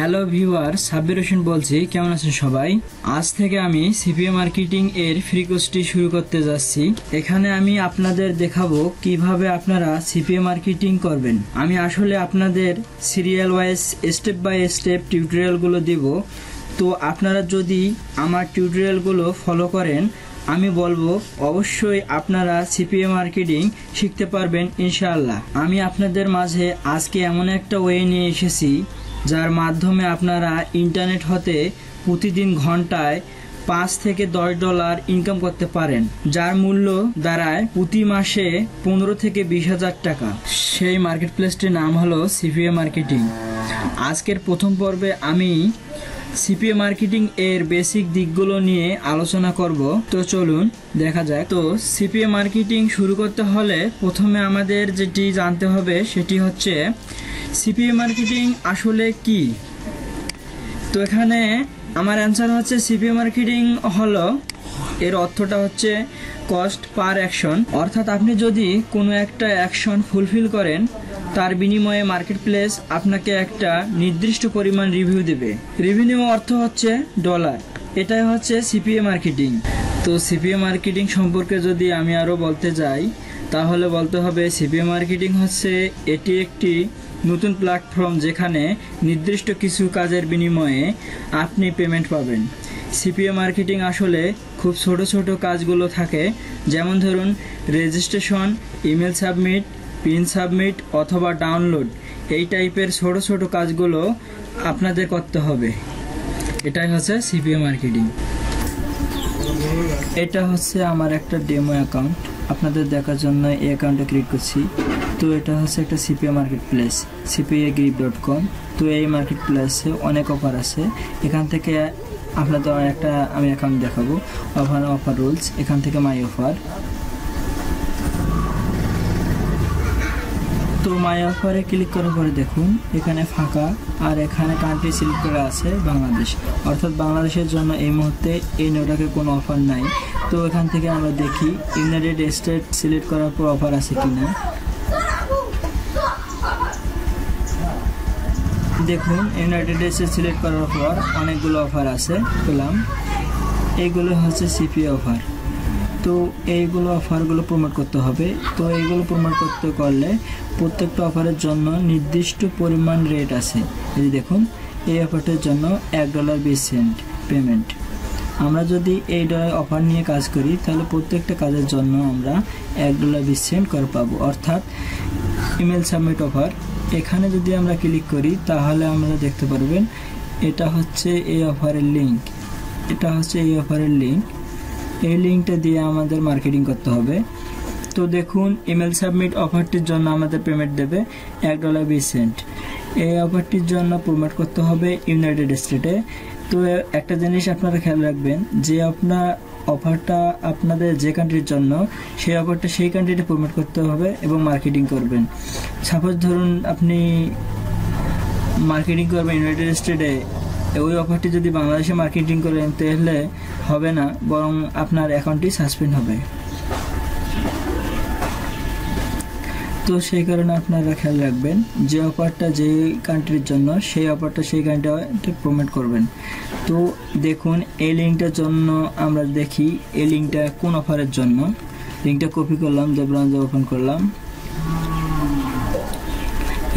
Hello viewer, Sabbir Hossain বলছি। কেমন আছেন সবাই? আজ থেকে আমি সিপিএ মার্কেটিং এর ফ্রি কোর্সটি শুরু করতে যাচ্ছি। এখানে আমি আপনাদের দেখাবো কিভাবে আপনারা সিপিএ মার্কেটিং করবেন। আমি আসলে আপনাদের serial wise step by step টিউটোরিয়ালগুলো দেব। তো আপনারা যদি আমার টিউটোরিয়ালগুলো ফলো করেন, আমি বলবো অবশ্যই আপনারা সিপিএ মার্কেটিং শিখতে পারবেন ইনশাআল্লাহ। আমি আপনাদের মাঝে আজকে এমন একটা ওয়ে নিয়ে এসেছি যার মাধ্যমে আপনারা ইন্টারনেট হতে প্রতিদিন ঘন্টায় $5 থেকে $10 ইনকাম করতে পারেন, যার মূল্য দাঁড়ায় প্রতি মাসে 15 থেকে 20,000 টাকা। সেই মার্কেট প্লেসটির নাম হলো সিপিএ মার্কেটিং। আজকের প্রথম পর্বে আমি সিপিএ মার্কেটিং এর বেসিক দিকগুলো নিয়ে আলোচনা করব। তো চলুন দেখা যাক। তো সিপিএ মার্কেটিং শুরু করতে হলে প্রথমে আমাদের যেটি জানতে হবে সেটি হচ্ছে সিপিএ মার্কেটিং আসলে কি। তো এখানে আমার অ্যান্সার হচ্ছে সিপিএ মার্কেটিং হলো, এর অর্থটা হচ্ছে কস্ট পার অ্যাকশন। অর্থাৎ আপনি যদি কোনো একটা অ্যাকশন ফুলফিল করেন, তার বিনিময়ে মার্কেট প্লেস আপনাকে একটা নির্দিষ্ট পরিমাণ রিভিউ দেবে। রেভিনিউ অর্থ হচ্ছে ডলার। এটাই হচ্ছে সিপিএ মার্কেটিং। তো সিপিএ মার্কেটিং সম্পর্কে যদি আমি আরও বলতে যাই, তাহলে বলতে হবে সিপিএ মার্কেটিং হচ্ছে এটি একটি নতুন প্ল্যাটফর্ম যেখানে নির্দিষ্ট কিছু কাজের বিনিময়ে আপনি পেমেন্ট পাবেন। সিপিএ মার্কেটিং আসলে খুব ছোট ছোট কাজগুলো থাকে, যেমন ধরুন registration, email submit, pin submit অথবা ডাউনলোড। এই টাইপের ছোট ছোট কাজগুলো আপনাদের করতে হবে। এটাই হচ্ছে সিপিএ মার্কেটিং। এটা হচ্ছে আমার একটা ডেমো অ্যাকাউন্ট, আপনাদের দেখার জন্য এই অ্যাকাউন্টটা ক্রিয়েট করছি। তো এটা হচ্ছে একটা সিপিএ মার্কেট প্লেস, cpagrip.com। তো এই মার্কেট প্লেসে অনেক অফার আছে। এখান থেকে আপনাদের একটা আমি অ্যাকাউন্ট দেখাবো, অফার রুলস। এখান থেকে মাই অফার। তো মাই অফারে ক্লিক করার পরে দেখুন এখানে ফাঁকা, আর এখানে কান্ট্রি সিলেক্ট করা আছে বাংলাদেশ। অর্থাৎ বাংলাদেশের জন্য এই মুহূর্তে এই নোটাকে কোনো অফার নাই। তো এখান থেকে আমরা দেখি ইউনাইটেড স্টেট সিলেক্ট করার পর অফার আছে কিনা। দেখুন ইউনাইটেড স্টেট সিলেক্ট করার পর অনেকগুলো অফার আছে পেলাম। এইগুলো হচ্ছে সিপিএ অফার। তো এইগুলো অফারগুলো প্রমোট করতে হবে। তো এইগুলো প্রমোট করতে করলে প্রত্যেকটা অফারের জন্য নির্দিষ্ট পরিমাণ রেট আছে। এই দেখুন এই অফারটার জন্য $1.20 পেমেন্ট। আমরা যদি এই অফার নিয়ে কাজ করি তাহলে প্রত্যেকটা কাজের জন্য আমরা $1.20 করে পাবো। অর্থাৎ ইমেল সাবমিট অফার। এখানে যদি আমরা ক্লিক করি তাহলে আমরা দেখতে পারবেন এটা হচ্ছে এই অফারের লিঙ্ক। এটা হচ্ছে এই অফারের লিঙ্ক। এই লিঙ্কটা দিয়ে আমাদের মার্কেটিং করতে হবে। তো দেখুন ইমেল সাবমিট অফারটির জন্য আমাদের পেমেন্ট দেবে $1.20। এই অফারটির জন্য প্রমোট করতে হবে ইউনাইটেড স্টেটে। তো একটা জিনিস আপনারা খেয়াল রাখবেন যে আপনার অফারটা আপনাদের যে কান্ট্রির জন্য, সেই অফারটা সেই কান্ট্রিতে প্রমোট করতে হবে এবং মার্কেটিং করবেন। সাপোজ ধরুন আপনি মার্কেটিং করবেন ইউনাইটেড স্টেটে, ওই অফারটি যদি বাংলাদেশে মার্কেটিং করেন তাহলে হবে না, বরং আপনার অ্যাকাউন্টটি সাসপেন্ড হবে। তো সেই কারণে আপনারা খেয়াল রাখবেন যে অফারটা যে কান্ট্রির জন্য সেই অফারটা সেই কান্ট্রিতে প্রমোট করবেন। তো দেখুন এই লিঙ্কটার জন্য আমরা দেখি এই লিঙ্কটা কোন অফারের জন্য। লিঙ্কটা কপি করলাম, ব্রাউজার ওপেন করলাম।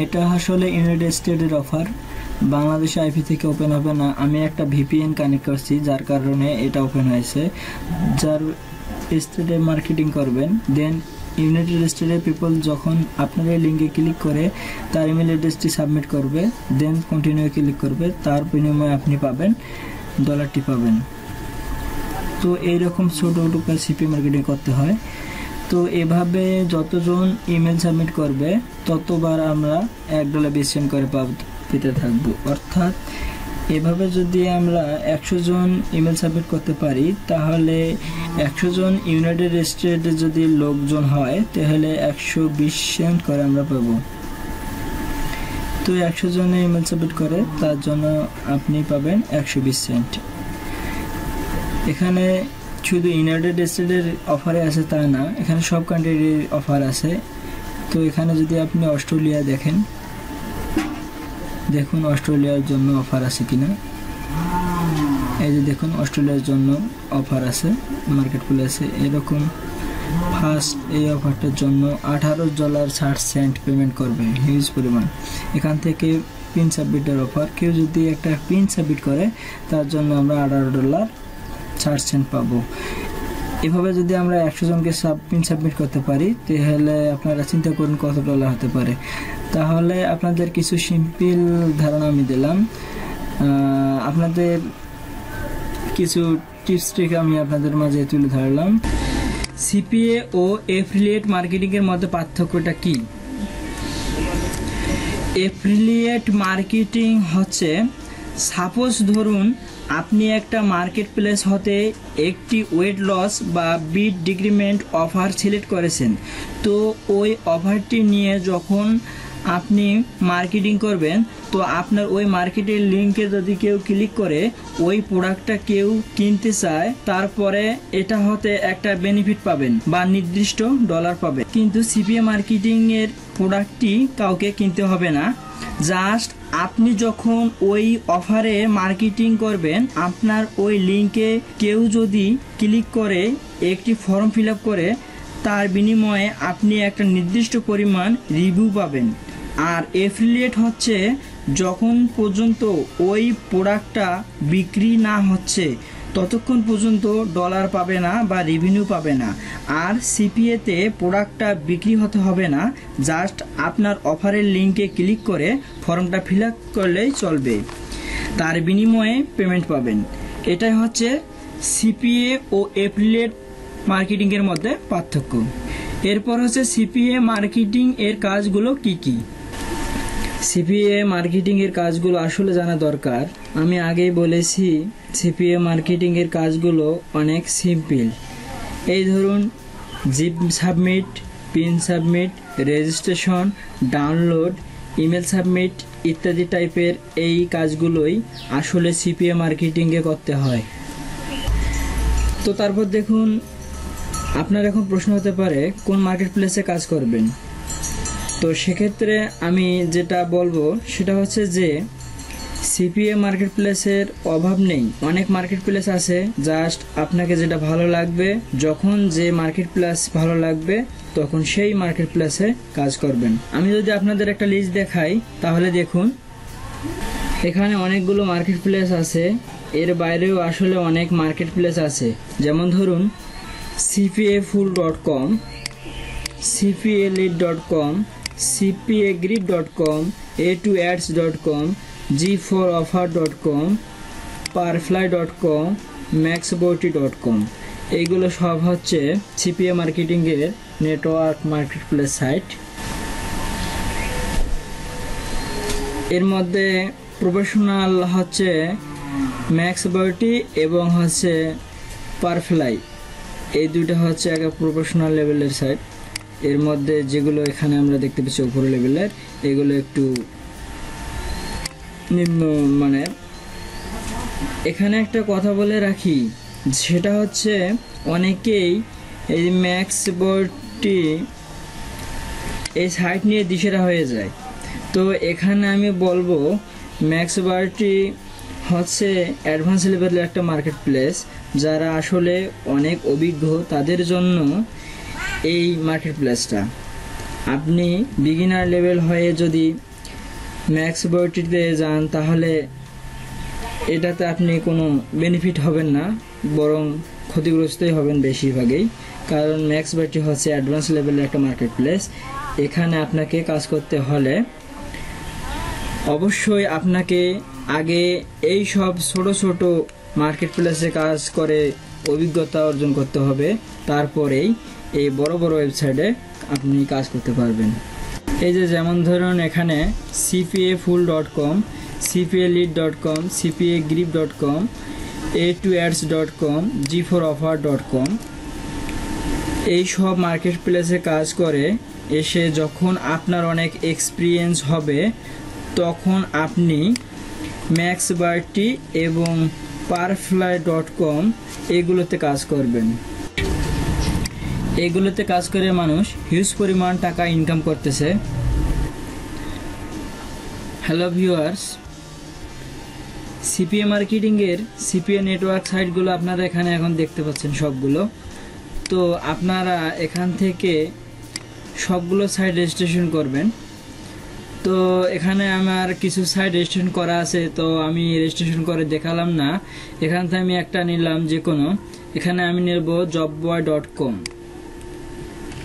এটা আসলে ইউনাইটেড স্টেটের অফার, বাংলাদেশে আইপি থেকে ওপেন হবে না। আমি একটা ভিপিএন কানেক্ট করছি যার কারণে এটা ওপেন হয়েছে। যার স্টেটে মার্কেটিং করবেন, দেন ইউনাইটেড স্টেটের পিপল যখন আপনার এই লিঙ্কে ক্লিক করে তার ইমেল অ্যাড্রেসটি সাবমিট করবে, দেন কন্টিনিউ ক্লিক করবে, তার বিনিময়ে আপনি পাবেন $1 পাবেন। তো এইরকম ছোটো ছোটো সিপিএ মার্কেটিং করতে হয়। তো এভাবে যতজন ইমেল সাবমিট করবে ততবার আমরা $1.20 করে পেতে থাকবো। অর্থাৎ এভাবে যদি আমরা 100 জন ইমেল সাবমিট করতে পারি তাহলে 100 জন ইউনাইটেড স্টেটে যদি লোকজন হয় তাহলে $120 করে আমরা পাবো। তো 100 জনে ইমেল সাবমিট করে তার জন্য আপনি পাবেন $120। এখানে শুধু ইউনাইটেড স্টেটের অফারে আছে তা না, এখানে সব কান্ট্রির অফার আছে। তো এখানে যদি আপনি অস্ট্রেলিয়া দেখেন, দেখুন অস্ট্রেলিয়ার জন্য অফার আছে কিনা। এই যে দেখুন অস্ট্রেলিয়ার জন্য অফার আছে মার্কেট প্লেসে। এরকম ফার্স্ট এই অফারটার জন্য $18.60 পেমেন্ট করবে, হিউজ পরিমাণ। এখান থেকে পিন সাবমিটের অফার, কেউ যদি একটা পিন সাবমিট করে তার জন্য আমরা $18.60 পাবো। এভাবে যদি আমরা 100 জনকে পিন সাবমিট করতে পারি তাহলে আপনারা চিন্তা করুন কত ডলার হতে পারে। তাহলে আপনাদের কিছু সিম্পল ধারণা আমি দিলাম, আপনাদের কিছু টিপস ট্রিক আমি আপনাদের মাঝে তুলে ধরলাম। সিপিএ ও এফিলিয়েট মার্কেটিংয়ের মধ্যে পার্থক্যটা কি? এফিলিয়েট মার্কেটিং হচ্ছে, সাপোজ ধরুন আপনি একটা মার্কেট প্লেস হতে একটি ওয়েট লস বা বিট ডিক্রিমেন্ট অফার সিলেক্ট করেছেন। তো ওই অফারটি নিয়ে যখন আপনি মার্কেটিং করবেন, তো আপনার ওই মার্কেটের লিঙ্কে যদি কেউ ক্লিক করে ওই প্রোডাক্টটা কেউ কিনতে চায়, তারপরে এটা হতে একটা বেনিফিট পাবেন বা নির্দিষ্ট ডলার পাবেন। কিন্তু সিপিএ মার্কেটিং এর প্রোডাক্টটি কাউকে কিনতে হবে না, জাস্ট আপনি যখন ওই অফারে মার্কেটিং করবেন, আপনার ওই লিঙ্কে কেউ যদি ক্লিক করে একটি ফর্ম ফিল আপ করে, তার বিনিময়ে আপনি একটা নির্দিষ্ট পরিমাণ রিভিউ পাবেন। আর এফিলিয়েট হচ্ছে যখন পর্যন্ত ওই প্রোডাক্টটা বিক্রি না হচ্ছে ততক্ষণ পর্যন্ত ডলার পাবে না বা রেভিনিউ পাবে না। আর সিপিএতে প্রোডাক্টটা বিক্রি হতে হবে না, জাস্ট আপনার অফারের লিঙ্কে ক্লিক করে ফর্মটা ফিল আপ করলেই চলবে, তার বিনিময়ে পেমেন্ট পাবেন। এটাই হচ্ছে সিপিএ ও এফিলিয়েট মার্কেটিংয়ের মধ্যে পার্থক্য। এরপর হচ্ছে সিপিএ মার্কেটিং এর কাজগুলো কি কি। সিপিএ মার্কেটিং এর কাজগুলো আসলে জানা দরকার। আমি আগেই বলেছি সিপিএ মার্কেটিং এর কাজগুলো অনেক সিম্পল। এই ধরুন zip submit, pin submit, registration, download, email submit ইত্যাদি টাইপের এই কাজগুলোই আসলে সিপিএ মার্কেটিংয়ে করতে হয়। তো তারপর দেখুন, আপনার এখন প্রশ্ন হতে পারে কোন মার্কেট প্লেসে কাজ করবেন। তো সেক্ষেত্রে আমি যেটা বলবো সেটা হচ্ছে যে সিপিএ মার্কেট প্লেসের অভাব নেই, অনেক মার্কেট প্লেস আছে। জাস্ট আপনাকে যেটা ভালো লাগবে, যখন যে মার্কেট প্লেস ভালো লাগবে তখন সেই মার্কেট প্লেসে কাজ করবেন। আমি যদি আপনাদের একটা লিস্ট দেখাই তাহলে দেখুন এখানে অনেকগুলো মার্কেট প্লেস আছে, এর বাইরেও আসলে অনেক মার্কেট প্লেস আছে। যেমন ধরুন cpafull.com, cpalead.com, cpagrid.com, a2ads.com, g4offer.com, parfly.com, maxboti.com। এইগুলো সব হচ্ছে সিপিএ মার্কেটিংয়ের নেটওয়ার্ক মার্কেট প্লেস সাইট। এর মধ্যে প্রফেশনাল হচ্ছে ম্যাক্সবটি এবং হচ্ছে পারফ্লাই, এই দুইটা হচ্ছে একটা প্রফেশনাল লেভেলের সাইট। এর মধ্যে যেগুলো এখানে আমরা দেখতে পাচ্ছি উপর লেভেলের, এগুলো একটু নিম্ন মানের। এখানে একটা কথা বলে রাখি, সেটা হচ্ছে অনেকেই এই ম্যাক্সবটি এই সাইট নিয়ে দিশেরা হয়ে যায়। তো এখানে আমি বলবো ম্যাক্সবটি হচ্ছে অ্যাডভান্স লেভেলের একটা মার্কেট প্লেস, যারা আসলে অনেক অভিজ্ঞ তাদের জন্য এই মার্কেট প্লেসটা। আপনি বিগিনার লেভেল হয়ে যদি ম্যাক্সবটিতে যান তাহলে এটাতে আপনি কোনো বেনিফিট হবেন না, বরং ক্ষতিগ্রস্তই হবেন বেশিরভাগই। কারণ ম্যাক্সবটি হচ্ছে অ্যাডভান্স লেভেলের একটা মার্কেট প্লেস। এখানে আপনাকে কাজ করতে হলে অবশ্যই আপনাকে আগে এই সব ছোট ছোট মার্কেট প্লেসে কাজ করে অভিজ্ঞতা অর্জন করতে হবে, তারপরেই এই বড় বড় ওয়েবসাইটে আপনি কাজ করতে পারবেন। এই যে যেমন ধরুন এখানে cpafull.com, cpalead.com, cpagrid.com, a2ads.com, g4offer.com এই সব মার্কেট প্লেসে কাজ করে এসে যখন আপনার অনেক এক্সপিরিয়েন্স হবে তখন আপনি ম্যাক্সবটি এবং parfly.com এগুলোতে কাজ করবেন। এগুলোতে কাজ করে মানুষ হিউজ পরিমাণ টাকা ইনকাম করতেছে। হ্যালো ভিউয়ার্স, সিপিএ মার্কেটিংয়ের সিপিএ নেটওয়ার্ক সাইটগুলো আপনারা এখানে এখন দেখতে পাচ্ছেন সবগুলো। তো আপনারা এখান থেকে সবগুলো সাইট রেজিস্ট্রেশন করবেন। তো এখানে আমার কিছু সাইট রেজিস্ট্রেশন করা আছে, তো আমি রেজিস্ট্রেশন করে দেখালাম না। এখান থেকে আমি একটা নিলাম যে কোনো, এখানে আমি নেব jobboy.com।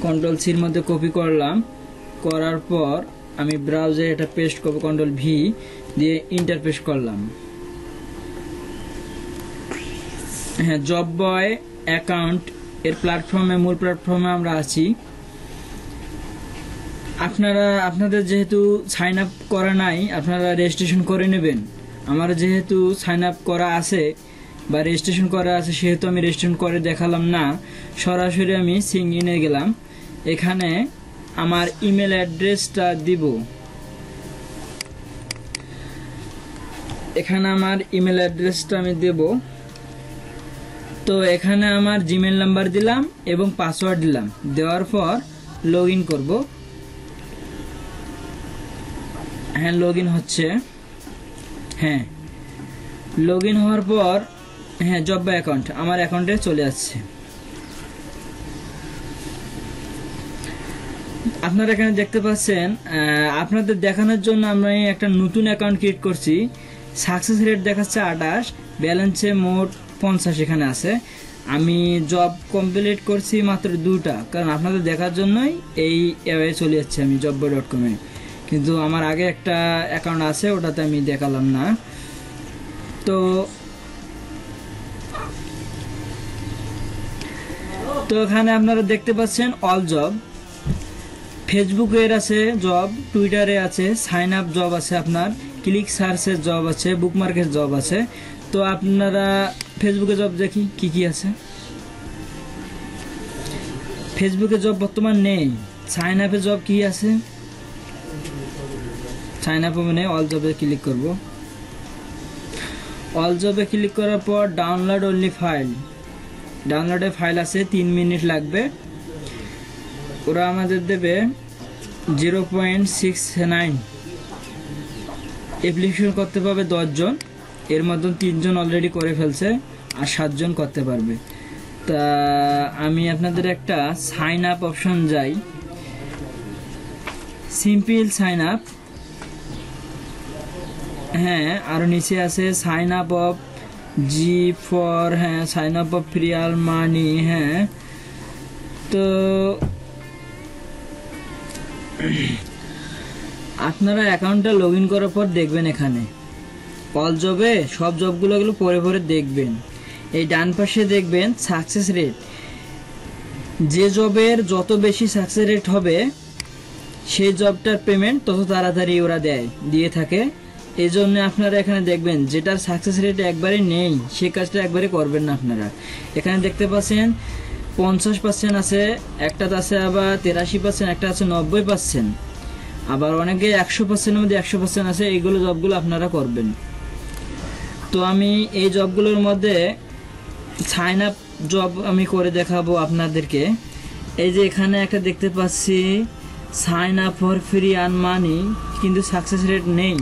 কন্ট্রোল-সির মধ্যে কপি করলাম, করার পর আমি ব্রাউজারে এটা পেস্ট করব, কন্ট্রোল-ভি দিয়ে ইন্টার পেস্ট করলাম। হ্যাঁ, জব বয় অ্যাকাউন্ট এর প্ল্যাটফর্মে, মূল প্ল্যাটফর্মে আমরা আছি। আপনাদের যেহেতু সাইন আপ করা নাই, আপনারা রেজিস্ট্রেশন করে নেবেন। আমার যেহেতু সাইন আপ করা আছে বা রেজিস্ট্রেশন করা আছে, সেহেতু আমি রেজিস্ট্রেশন করে দেখালাম না, সরাসরি আমি সিং ইনে গেলাম। এখানে আমার ইমেল অ্যাড্রেসটা দিব। এখানে আমার ইমেল অ্যাড্রেসটা আমি দেব। তো এখানে আমার জিমেল নাম্বার দিলাম এবং পাসওয়ার্ড দিলাম। দেওয়ার পর লগ ইন করবো। হ্যাঁ, লগ ইন হচ্ছে। হ্যাঁ, লগ ইন হওয়ার পর হ্যাঁ, জব বাই অ্যাকাউন্ট আমার অ্যাকাউন্টে চলে আসছে। আপনারা এখানে দেখতে পাচ্ছেন, আপনাদের দেখানোর জন্য আমরা একটা নতুন অ্যাকাউন্ট ক্রিয়েট করছি। সাকসেস রেট দেখাচ্ছে 28, ব্যালেন্সে মোট 50 এখানে আছে। আমি জব কমপ্লিট করছি মাত্র 2টা, কারণ আপনাদের দেখার জন্যই এই অ্যাপে চলে যাচ্ছে আমি jobboy.com এ। কিন্তু আমার আগে একটা অ্যাকাউন্ট আছে, ওটাতে আমি দেখালাম না। তো এখানে আপনারা দেখতে পাচ্ছেন অল জব। ফেসবুকের আছে জব, টুইটারে আছে, সাইন আপ জব আছে, আপনার ক্লিক সার্চের জব আছে, বুকমার্কের জব আছে। তো আপনারা ফেসবুকে জব দেখি কি কি আছে। ফেসবুকে জব বর্তমান নেই। সাইন আপে জব কি আছে, সাইন আপ মানে অল জবে ক্লিক করব। অল জবে ক্লিক করার পর ডাউনলোড অনলি ফাইল, ডাউনলোডে ফাইল আছে, 3 মিনিট লাগবে। ওরা আমাদের দেবে 0.69। অ্যাপ্লিকেশন করতে পারবে 10 জন, এর মধ্যে 3 জন অলরেডি করে ফেলছে, আর 7 জন করতে পারবে। তা আমি আপনাদের একটা সাইন আপ অপশন যাই, সিম্পল সাইন আপ। হ্যাঁ, আরও নিচে আছে sign up of G for, হ্যাঁ, sign up of real money. হ্যাঁ, তো আপনারা অ্যাকাউন্টটা লগ ইন করার পর দেখবেন এখানে অল জবে সব জবগুলো পরে পরে দেখবেন। এই ডান পাশে দেখবেন সাকসেস রেট। যে জবের যত বেশি সাকসেস রেট হবে, সেই জবটার পেমেন্ট তত তাড়াতাড়ি ওরা দিয়ে থাকে। এই জন্য আপনারা এখানে দেখবেন যেটার সাকসেস রেট একবারে নেই, সে কাজটা একবারে করবেন না। আপনারা এখানে দেখতে পাচ্ছেন 50% আছে, একটাতে আছে আবার 83%, একটা আছে 90%, আবার অনেকে 100%-এর মধ্যে 100% আছে। এইগুলো জবগুলো আপনারা করবেন। তো আমি এই জবগুলোর মধ্যে সাইন আপ জব আমি করে দেখাবো আপনাদেরকে। এই যে এখানে একটা দেখতে পাচ্ছি sign up for free earn money, কিন্তু সাকসেস রেট নেই,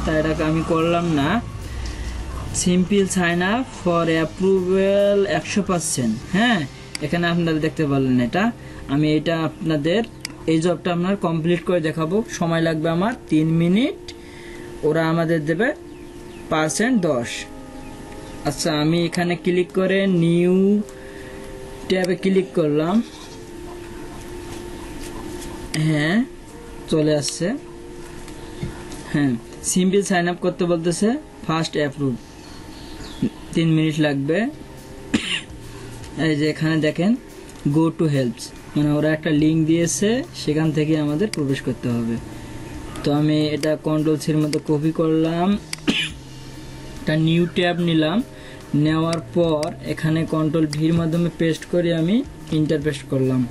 তাই এটাকে আমি করলাম না। Simple sign up for approval 100%। হ্যাঁ, এখানে আপনারা দেখতে পারলেন এটা। আমি এটা আপনাদের এই জবটা আপনার কমপ্লিট করে দেখাবো। সময় লাগবে আমার 3 মিনিট। ওরা আমাদের দেবে %10। আচ্ছা, আমি এখানে ক্লিক করে নিউ ট্যাবে ক্লিক করলাম। হ্যাঁ, চলে আসছে। হ্যাঁ, সিম্পল সাইন আপ করতে বলতেছে, ফার্স্ট অ্যাপ্রুভ, 3 মিনিট লাগবে। এই যে এখানে দেখেন গো টু হেল্পস, মানে ওরা একটা লিঙ্ক দিয়েছে, সেখান থেকে আমাদের প্রবেশ করতে হবে। তো আমি এটা কন্ট্রোল-সির মধ্যে কপি করলাম, একটা নিউ ট্যাব নিলাম, নেওয়ার পর এখানে কন্ট্রোল-ভির মাধ্যমে পেস্ট করে আমি ইন্টার পেস্ট করলাম।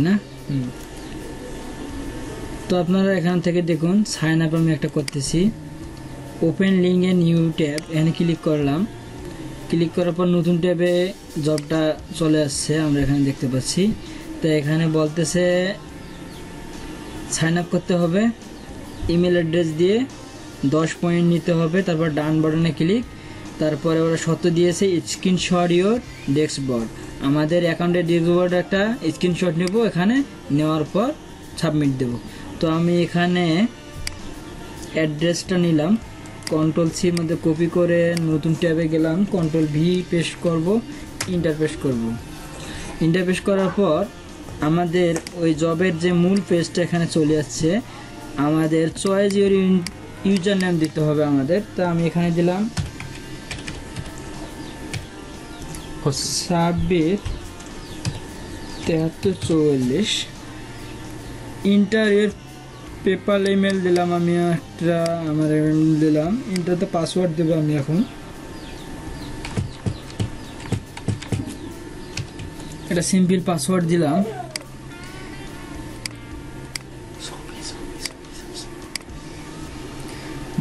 না তো আপনারা এখান থেকে দেখুন সাইন আপ আমি একটা করতেছি। Open link a new tab, এখানে ক্লিক করলাম। ক্লিক করার পর নতুন ট্যাবে জবটা চলে আসছে, আমরা এখানে দেখতে পাচ্ছি। তো এখানে বলতেছে সাইন আপ করতে হবে, ইমেল অ্যাড্রেস দিয়ে 10 পয়েন্ট নিতে হবে, তারপর ডান বাটনে ক্লিক। তারপরে ওরা শর্ত দিয়েছে স্ক্রিনশট ইওর ডেস্কবোর্ড। আমাদের অ্যাকাউন্টের ডেস্কবোর্ড একটা স্ক্রিনশট নেব, এখানে নেওয়ার পর সাবমিট দেব। তো আমি এখানে অ্যাড্রেসটা নিলাম, কন্ট্রোল সির মধ্যে কপি করে নতুন ট্যাবে গেলাম, কন্ট্রোল ভি পেস্ট করব, ইন্টার পেস্ট করব। ইন্টার পেস্ট করার পর আমাদের ওই জবের যে মূল পেজটা এখানে চলে আসছে। আমাদের চয়েস ইউর ইউজার নেম দিতে হবে আমাদের। তো আমি এখানে দিলাম সাব্বির 7344। ইন্টার এর পেপাল ইমেল দিলাম, আমি একটা আমার ইমেল দিলাম। ইন্টারতে পাসওয়ার্ড দেবো আমি এখন। এটা সিম্পল পাসওয়ার্ড দিলাম।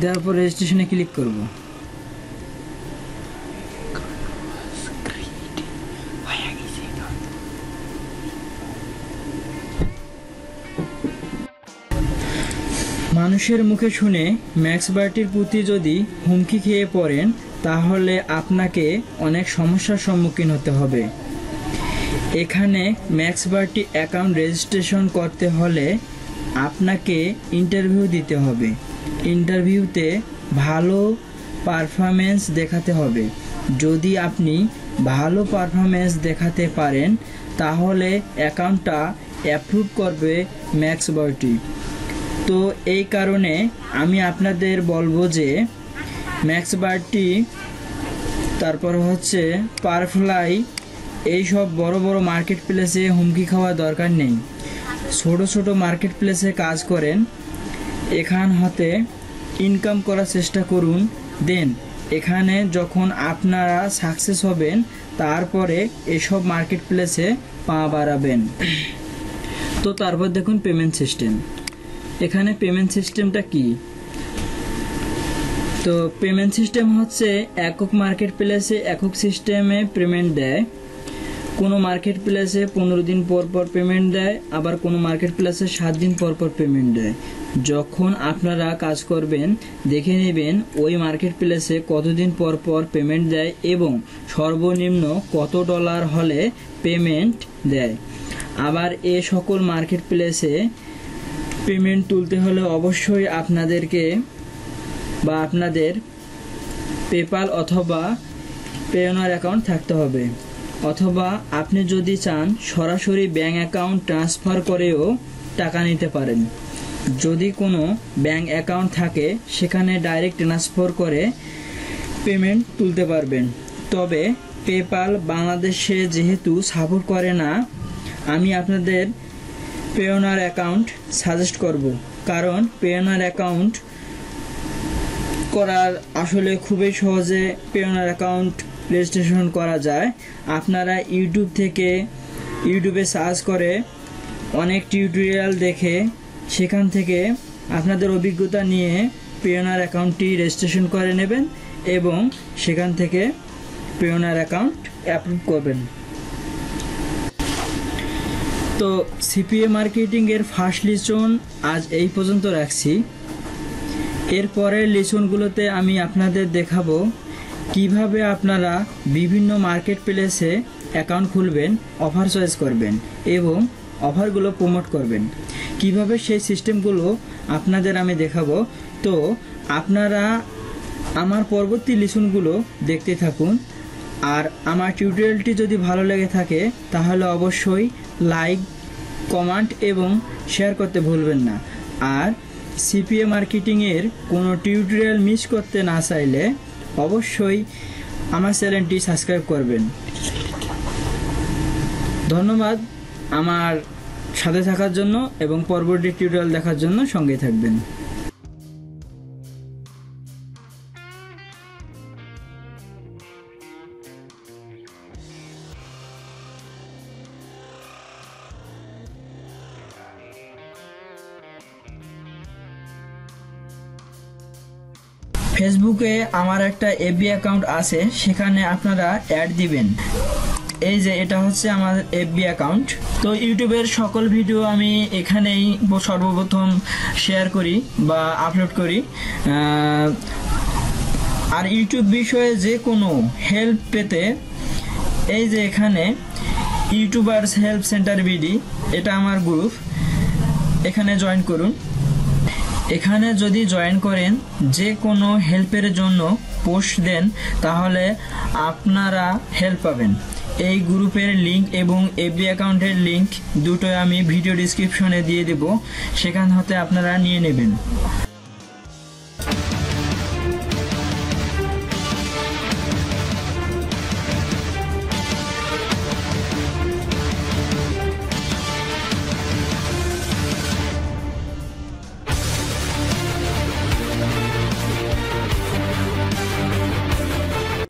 দেওয়ার পর রেজিস্ট্রেশনে ক্লিক করব। মানুষের মুখে শুনে ম্যাক্স বার্টির প্রতি যদি হুমকি খেয়ে পড়েন, তাহলে আপনাকে অনেক সমস্যার সম্মুখীন হতে হবে। এখানে ম্যাক্স বার্টি অ্যাকাউন্ট রেজিস্ট্রেশন করতে হলে আপনাকে ইন্টারভিউ দিতে হবে। ইন্টারভিউতে ভালো পারফরমেন্স দেখাতে হবে। যদি আপনি ভালো পারফরমেন্স দেখাতে পারেন, তাহলে অ্যাকাউন্টটা অ্যাপ্রুভ করবে ম্যাক্স বার্টি। তো এই কারণে আমি আপনাদের বলবো যে ম্যাক্স বার্টি, তারপর হচ্ছে পারফ্লাই, এইসব বড় বড় মার্কেট প্লেসে হুমকি খাওয়ার দরকার নেই। ছোট ছোট মার্কেট প্লেসে কাজ করেন, এখান হতে ইনকাম করার চেষ্টা করুন। দেন এখানে যখন আপনারা সাকসেস হবেন, তারপরে এসব মার্কেট প্লেসে পা বাড়াবেন। তো তারপর দেখুন পেমেন্ট সিস্টেম। এখানে পেমেন্ট সিস্টেমটা কি? তো পেমেন্ট সিস্টেম হচ্ছে একক মার্কেট প্লেসে একক সিস্টেমে পেমেন্ট দেয়। কোনো মার্কেট প্লেসে 15 দিন পর পর পেমেন্ট দেয়, আবার কোনো মার্কেট প্লেসে 7 দিন পর পর পেমেন্ট দেয়। যখন আপনারা কাজ করবেন, দেখে নেবেন ওই মার্কেট প্লেসে কতদিন পর পর পেমেন্ট দেয় এবং সর্বনিম্ন কত ডলার হলে পেমেন্ট দেয়। আবার এ সকল মার্কেট প্লেসে পেমেন্ট তুলতে হলে অবশ্যই আপনাদেরকে বা আপনাদের পেপাল অথবা পেওনার অ্যাকাউন্ট থাকতে হবে, অথবা আপনি যদি চান সরাসরি ব্যাঙ্ক অ্যাকাউন্ট ট্রান্সফার করেও টাকা নিতে পারেন। যদি কোনো ব্যাঙ্ক অ্যাকাউন্ট থাকে, সেখানে ডাইরেক্ট ট্রান্সফার করে পেমেন্ট তুলতে পারবেন। তবে পেপাল বাংলাদেশে যেহেতু সাপোর্ট করে না, আমি আপনাদের পেওনার অ্যাকাউন্ট সাজেস্ট করব। কারণ পেওনার অ্যাকাউন্ট করার আসলে খুবই সহজে পেওনার অ্যাকাউন্ট রেজিস্ট্রেশন করা যায়। আপনারা ইউটিউবে সার্চ করে অনেক টিউটোরিয়াল দেখে সেখান থেকে আপনাদের অভিজ্ঞতা নিয়ে পেওনার অ্যাকাউন্টটি রেজিস্ট্রেশন করে নেবেন এবং সেখান থেকে পেওনার অ্যাকাউন্ট অ্যাপ্রুভ করবেন। তো সিপিএ মার্কেটিংয়ের ফার্স্ট লিসন আজ এই পর্যন্ত রাখছি। এরপরের লিসনগুলোতে আমি আপনাদের দেখাবো কিভাবে আপনারা বিভিন্ন মার্কেট প্লেসে অ্যাকাউন্ট খুলবেন, অফার চয়েস করবেন এবং অফারগুলো প্রমোট করবেন। কিভাবে সেই সিস্টেমগুলো আপনাদের আমি দেখাবো। তো আপনারা আমার পরবর্তী লিসনগুলো দেখতে থাকুন। আর আমার টিউটোরিয়ালটি যদি ভালো লেগে থাকে, তাহলে অবশ্যই লাইক, কমেন্ট এবং শেয়ার করতে ভুলবেন না। আর সিপিএ মার্কেটিংয়ের কোনো টিউটোরিয়াল মিস করতে না চাইলে অবশ্যই আমার চ্যানেলটি সাবস্ক্রাইব করবেন। ধন্যবাদ আমার সাথে থাকার জন্য এবং পরবর্তী টিউটোরিয়াল দেখার জন্য সঙ্গে থাকবেন। ফেসবুকে আমার একটা এফবি অ্যাকাউন্ট আছে, সেখানে আপনারা অ্যাড দিবেন। এই যে এটা হচ্ছে আমার এফবি অ্যাকাউন্ট। তো ইউটিউবের সকল ভিডিও আমি এখানেই সর্বপ্রথম শেয়ার করি বা আপলোড করি। আর ইউটিউব বিষয়ে যে কোনো হেল্প পেতে এই যে এখানে ইউটিউবার্স হেল্প সেন্টার বিডি, এটা আমার গ্রুপ, এখানে জয়েন করুন। এখানে যদি জয়েন করেন, যে কোনো হেল্পের জন্য পোস্ট দেন, তাহলে আপনারা হেল্প পাবেন। এই গ্রুপের লিংক এবং এফবি অ্যাকাউন্টের লিংক দুটোই আমি ভিডিও ডিসক্রিপশনে দিয়ে দেব, সেখান হতে আপনারা নিয়ে নেবেন।